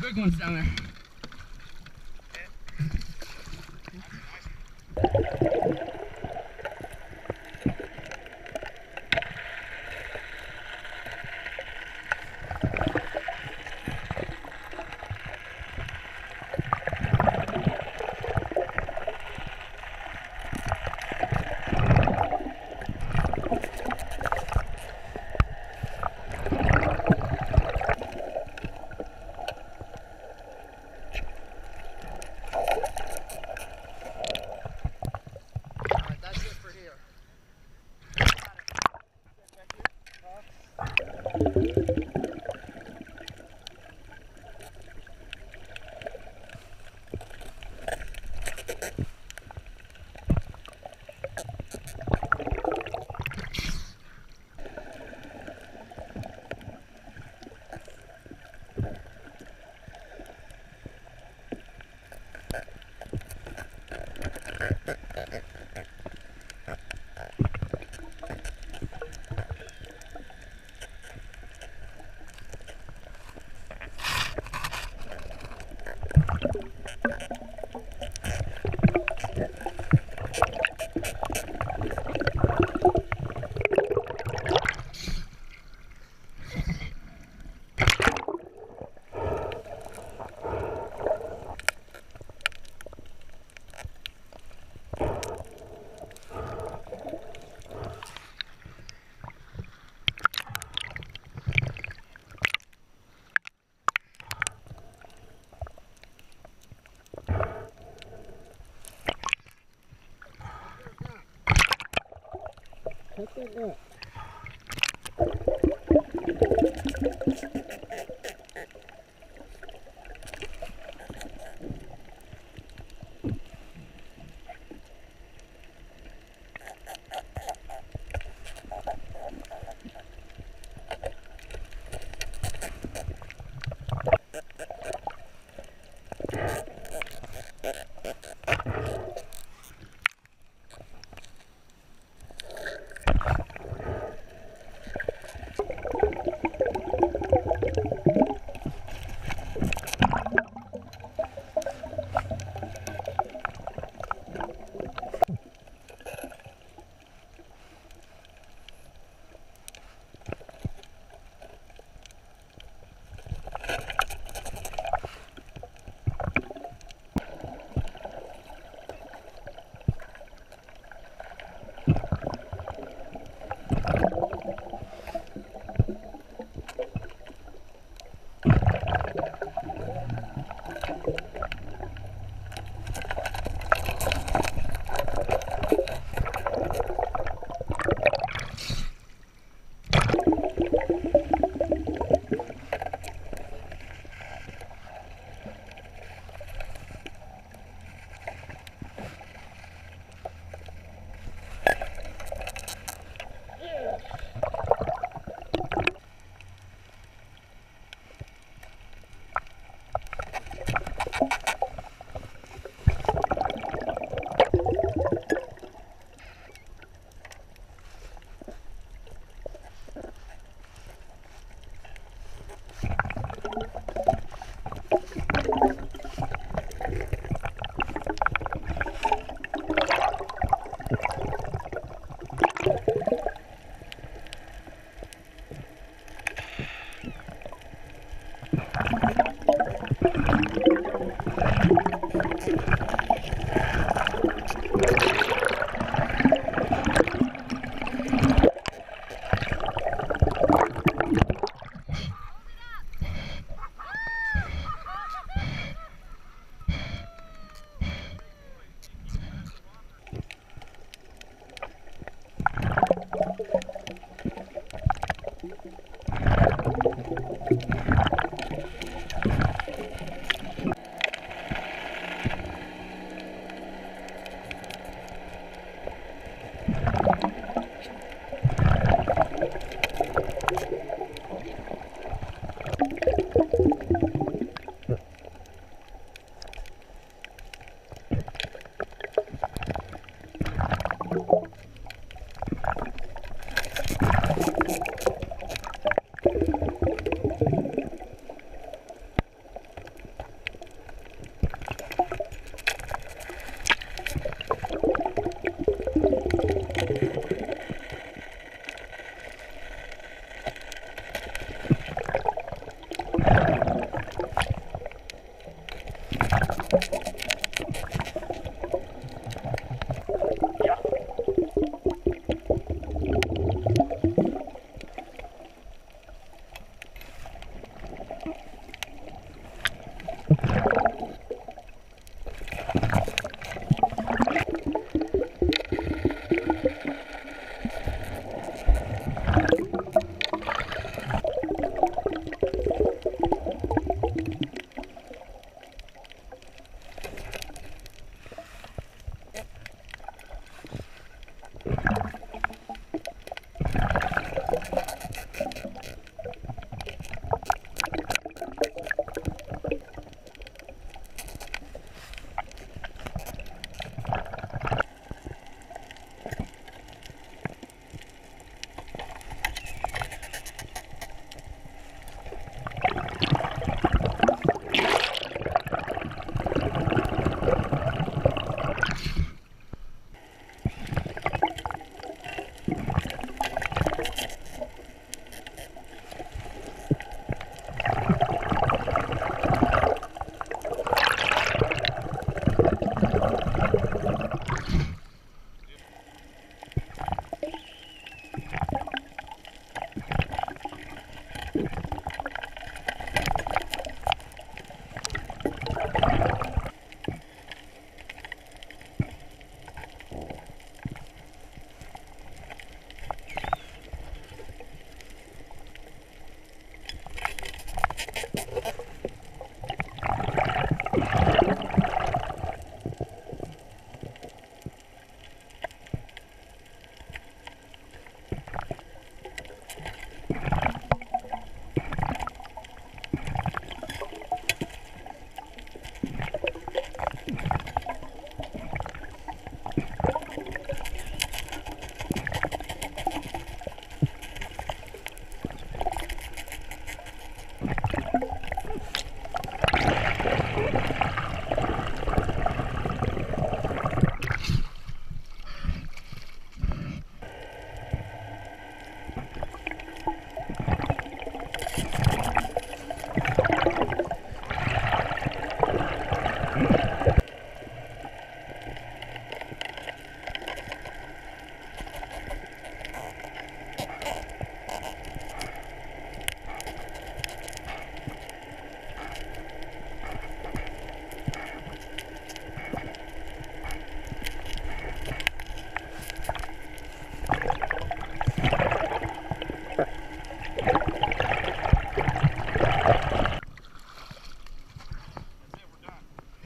Big ones down there.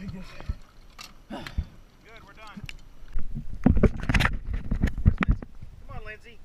Good, we're done. Come on, Lindsay.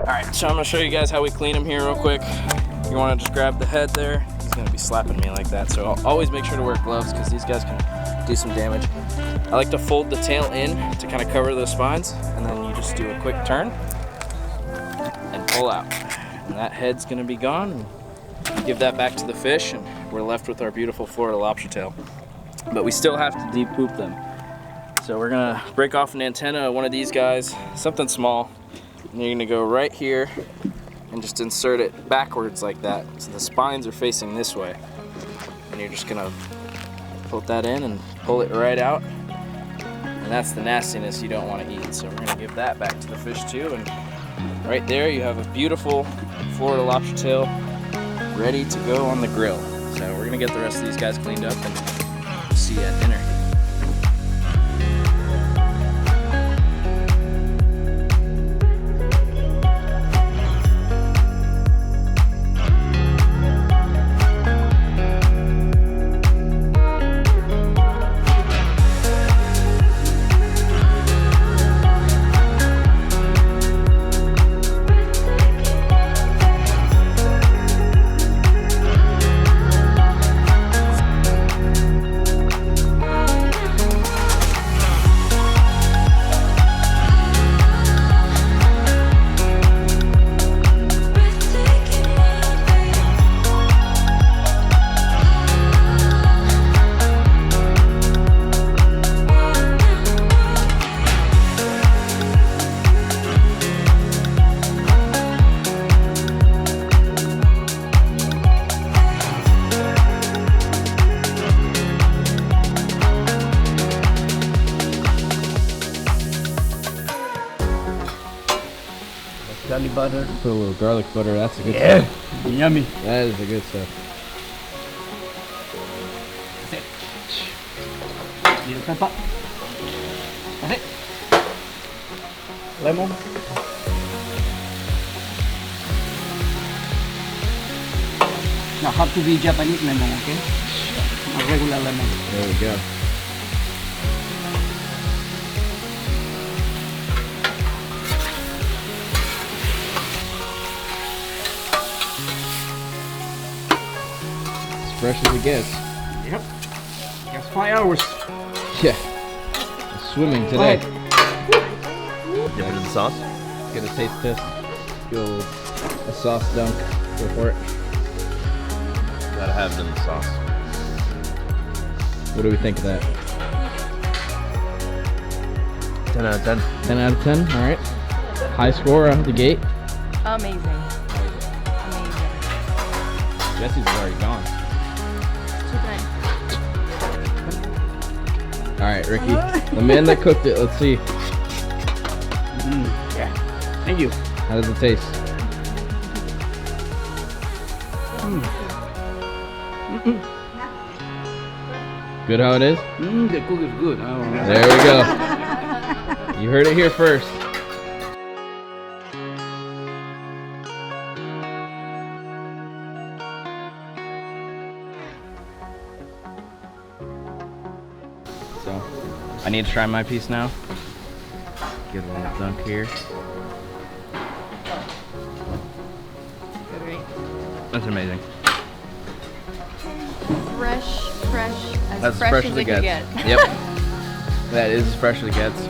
Alright, so I'm gonna show you guys how we clean them here real quick. You wanna just grab the head there. He's gonna be slapping me like that, so I'll always make sure to wear gloves because these guys can do some damage. I like to fold the tail in to kind of cover those spines, and then you just do a quick turn and pull out. And that head's gonna be gone. And give that back to the fish, and we're left with our beautiful Florida lobster tail. But we still have to deep poop them. So we're gonna break off an antenna of one of these guys, something small. And you're gonna go right here and just insert it backwards like that. So the spines are facing this way. And you're just gonna put that in and pull it right out. And that's the nastiness you don't want to eat. So we're gonna give that back to the fish too. And right there you have a beautiful Florida lobster tail ready to go on the grill. So we're gonna get the rest of these guys cleaned up and see you at dinner. Garlic butter. Put a little garlic butter. That's a good Yeah. stuff. Yummy. That is the good stuff. That's it. Little pepper. That's it. Lemon. Now have to be Japanese lemon, okay? Not regular lemon. There we go. As fresh as it gets. Yep. Just 5 hours. Yeah. It's swimming today. Dip it in the sauce. Get a taste test. Go a sauce dunk. Go for it. Gotta have it in the sauce. What do we think of that? 10 out of 10. 10 out of 10. All right. High score out of the gate. Amazing. Amazing. Jesse's already gone. All right, Ricky, the man that cooked it. Let's see. Yeah. Thank you. How does it taste? Good how it is? The cook is good. There we go. You heard it here first. So, I need to try my piece now. Get a little dunk here. Good, right? That's amazing. Fresh, as That's fresh fresh as as it it can gets. get. Yep. That is as fresh as it gets.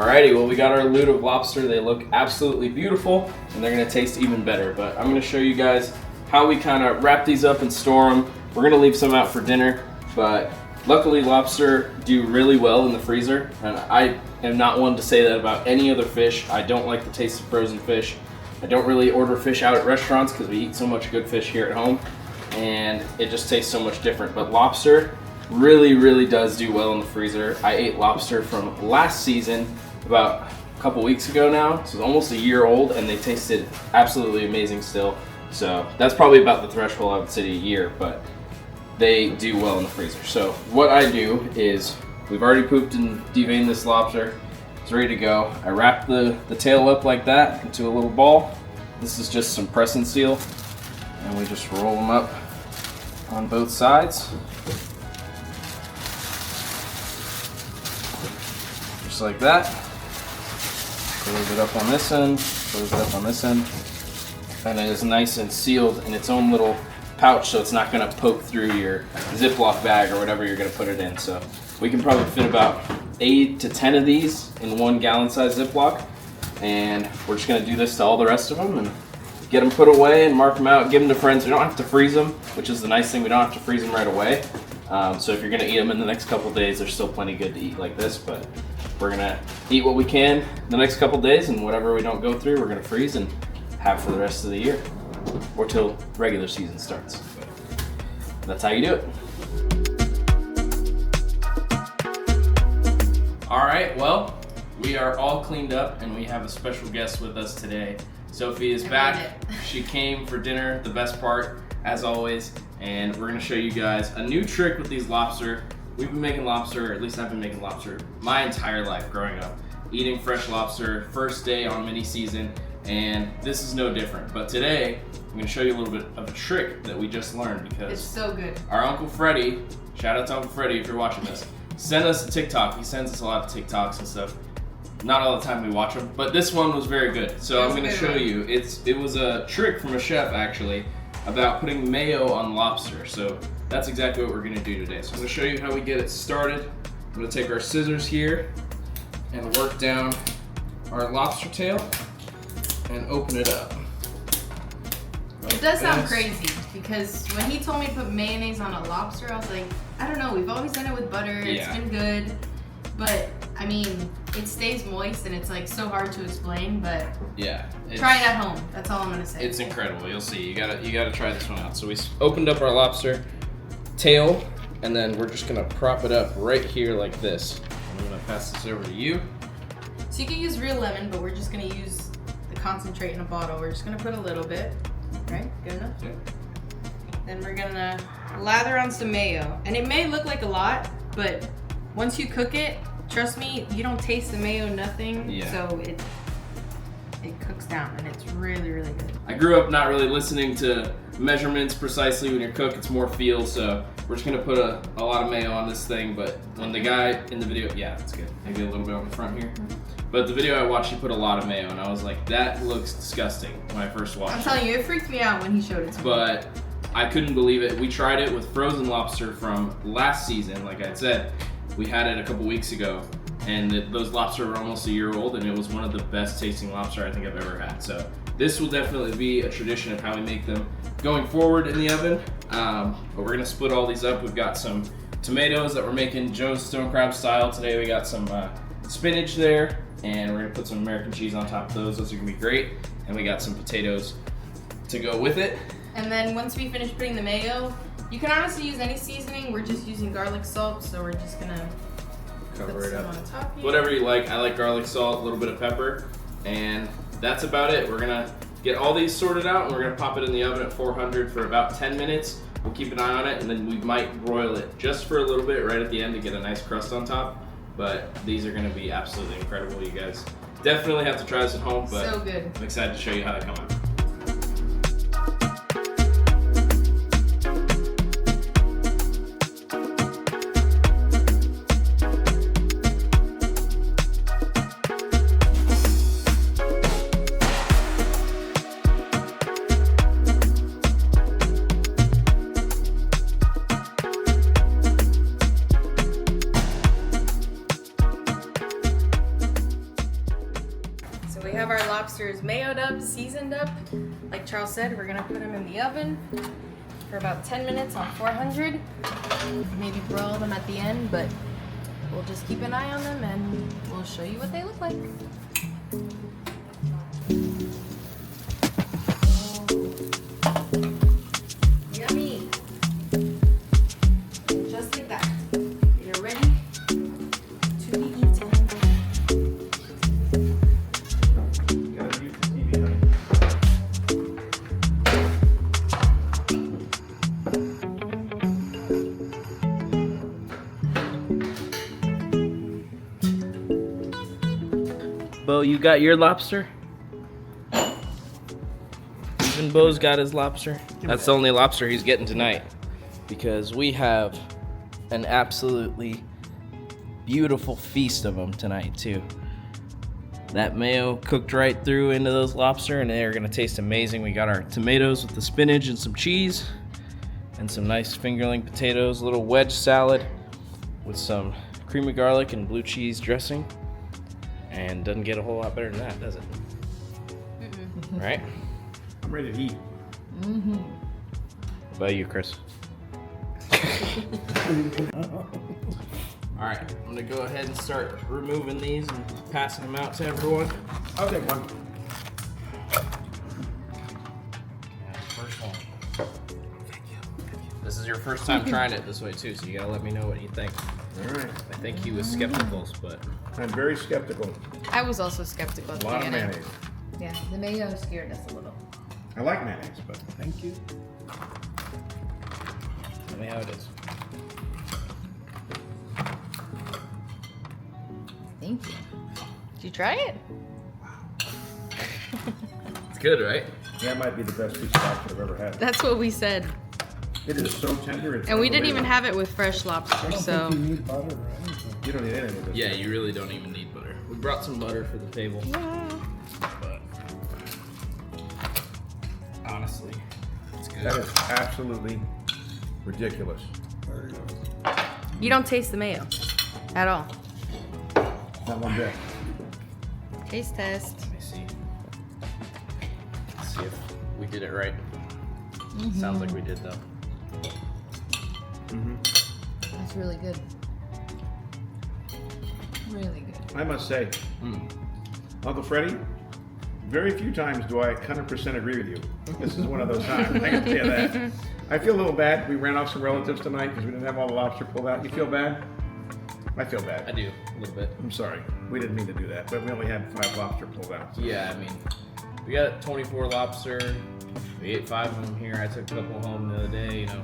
Alrighty, well we got our loot of lobster. They look absolutely beautiful and they're gonna taste even better. But I'm gonna show you guys how we kind of wrap these up and store them. We're gonna leave some out for dinner, but luckily lobster do really well in the freezer. And I am not one to say that about any other fish. I don't like the taste of frozen fish. I don't really order fish out at restaurants because we eat so much good fish here at home and it just tastes so much different. But lobster really does do well in the freezer. I ate lobster from last season about a couple weeks ago now, so it's almost a year old, and they tasted absolutely amazing still. So that's probably about the threshold I would say a year, but they do well in the freezer. So what I do is, we've already pooped and deveined this lobster. It's ready to go. I wrap the tail up like that into a little ball. This is just some press and seal, and we just roll them up on both sides. Just like that. Close it up on this end, close it up on this end. And it is nice and sealed in its own little pouch, so it's not gonna poke through your Ziploc bag or whatever you're gonna put it in. So we can probably fit about 8 to 10 of these in 1 gallon size Ziploc. And we're just gonna do this to all the rest of them and get them put away and mark them out, give them to friends. We don't have to freeze them, which is the nice thing. We don't have to freeze them right away. So if you're gonna eat them in the next couple days, they're still plenty good to eat like this, but we're gonna eat what we can the next couple days, and whatever we don't go through, we're gonna freeze and have for the rest of the year, or till regular season starts. But that's how you do it. All right, well, we are all cleaned up and we have a special guest with us today. Sophia is back. She came for dinner, the best part, as always, and we're gonna show you guys a new trick with these lobster. We've been making lobster, at least I've been making lobster my entire life growing up. Eating fresh lobster, first day on mini season, and this is no different. But today, I'm gonna show you a little bit of a trick that we just learned because It's so good. our Uncle Freddie, shout out to Uncle Freddie if you're watching this, sent us a TikTok. He sends us a lot of TikToks and stuff. Not all the time we watch them, but this one was very good. So I'm gonna show you. It was a trick from a chef actually about putting mayo on lobster. So that's exactly what we're gonna do today. So I'm gonna show you how we get it started. I'm gonna take our scissors here and work down our lobster tail and open it up. Like It does sound this. crazy because when he told me to put mayonnaise on a lobster, I was like, I don't know, we've always done it with butter, Yeah. it's been good, but I mean, it stays moist and it's like so hard to explain, but Yeah. try it at home, that's all I'm gonna say. It's incredible. You'll see. You gotta try this one out. So we opened up our lobster tail, and then we're just gonna prop it up right here like this. I'm gonna pass this over to you. So you can use real lemon, but we're just gonna use the concentrate in a bottle. We're just gonna put a little bit, right? Good enough? Yeah. Then we're gonna lather on some mayo. And it may look like a lot, but once you cook it, trust me, you don't taste the mayo, nothing. Yeah. So it cooks down and it's really good. I grew up not really listening to measurements precisely when you cook. It's more feel. So we're just gonna put a lot of mayo on this thing. But when the guy in the video, yeah, that's good. Maybe a little bit on the front here. But the video I watched, he put a lot of mayo, and I was like, that looks disgusting when I first watched I'm it. telling you, it freaked me out when he showed it to me. But I couldn't believe it. We tried it with frozen lobster from last season. Like I said, we had it a couple weeks ago, and those lobster were almost a year old, and it was one of the best tasting lobster I think I've ever had. So this will definitely be a tradition of how we make them going forward in the oven. But we're gonna split all these up. We've got some tomatoes that we're making Joe's stone crab style today. We got some spinach there, and we're gonna put some American cheese on top of those. Those are gonna be great. And we got some potatoes to go with it. And then once we finish putting the mayo, you can honestly use any seasoning. We're just using garlic salt, so we're just gonna Cover put it some up. on top here. Whatever you like. I like garlic salt, a little bit of pepper, and that's about it. We're gonna get all these sorted out, and we're gonna pop it in the oven at 400 for about 10 minutes. We'll keep an eye on it, and then we might broil it just for a little bit right at the end to get a nice crust on top. But these are gonna be absolutely incredible. You guys definitely have to try this at home, but So good. I'm excited to show you how they come out. lobsters mayoed up, seasoned up. Like Charles said, we're gonna put them in the oven for about 10 minutes on 400. Maybe broil them at the end, but we'll just keep an eye on them and we'll show you what they look like. Yummy. Just like that. You're ready to be eaten. You gotta mute the TV, honey. Bo, you got your lobster? Even Bo's got his lobster. That's the only lobster he's getting tonight because we have an absolutely beautiful feast of them tonight too. That mayo cooked right through into those lobster and they're gonna taste amazing. We got our tomatoes with the spinach and some cheese and some nice fingerling potatoes, a little wedge salad with some creamy garlic and blue cheese dressing. And doesn't get a whole lot better than that, does it? Right? I'm ready to eat. What about you, Chris? All right, I'm gonna go ahead and start removing these and passing them out to everyone. I'll take one. First one. Thank you. This is your first time trying it this way too, so you gotta let me know what you think. All right. I think he was skeptical, but I'm very skeptical. I was also skeptical at A the lot of beginning. mayonnaise. Yeah, the mayo scared us a little. I like mayonnaise, but Thank you. tell me how it is. Thank you. Did you try it? It's good, right? that might be the best piece of lobster I've ever had. That's what we said. It is so tender. It's And we didn't even unbelievable. have it with fresh lobster, so. You need butter or anything. You don't need anything with this. Yeah, you really don't even need butter. We brought some butter for the table. But honestly, it's good. That is absolutely ridiculous. There you go. You don't taste the mayo at all. Not one bit. Taste test. Let me see. Let's see if we did it right. Sounds like we did though. That's really good. Really good. I must say, Uncle Freddie, very few times do I 100% agree with you. This is one of those times. I can tell you that. I feel a little bad. We ran off some relatives tonight because we didn't have all the lobster pulled out. You feel bad? I feel bad. I do a little bit. I'm sorry. We didn't mean to do that, but we only had 5 lobster pulled out. So. Yeah, I mean, we got 24 lobster. We ate 5 of them here. I took a couple home the other day. You know,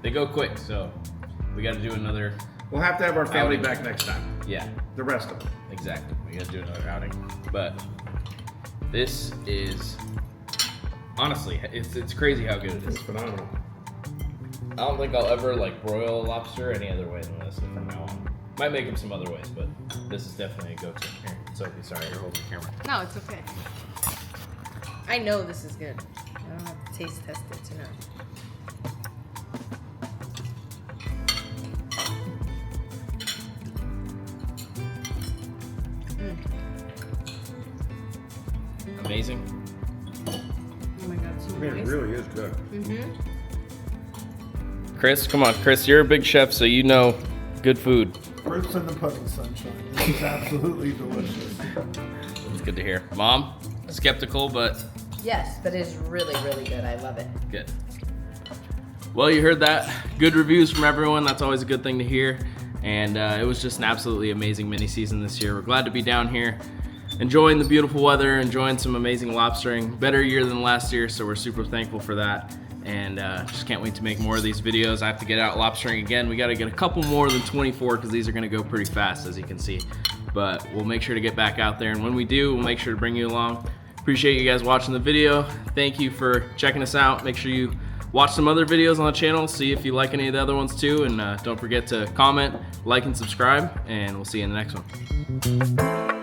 they go quick, so we got to do another. We'll have to have our family Outing. back next time. Yeah, The rest of them. exactly. We got to do another outing. But this is honestly, it's crazy how good it It's is. phenomenal. I don't think I'll ever like broil a lobster any other way than this from now on. Might make them some other ways, but this is definitely a go-to. Here, Sophie, sorry, you're holding the camera. No, it's okay. I know this is good. I don't have to taste test it to know. Amazing. Oh my god, so Man, it nice. really is good. Chris, come on, Chris, you're a big chef, so you know good food. Proofs in the pudding, sunshine. This is absolutely delicious. It's good to hear. Mom, skeptical, but Yes, but it's really, really good. I love it. good. Well, you heard that. Good reviews from everyone. That's always a good thing to hear. And it was just an absolutely amazing mini season this year. We're glad to be down here, enjoying the beautiful weather, enjoying some amazing lobstering. Better year than last year, so we're super thankful for that. And just can't wait to make more of these videos. I have to get out lobstering again. We got to get a couple more than 24 because these are going to go pretty fast, as you can see. But we'll make sure to get back out there. And when we do, we'll make sure to bring you along. Appreciate you guys watching the video. Thank you for checking us out. Make sure you watch some other videos on the channel. See if you like any of the other ones too. And don't forget to comment, like, and subscribe. And we'll see you in the next one.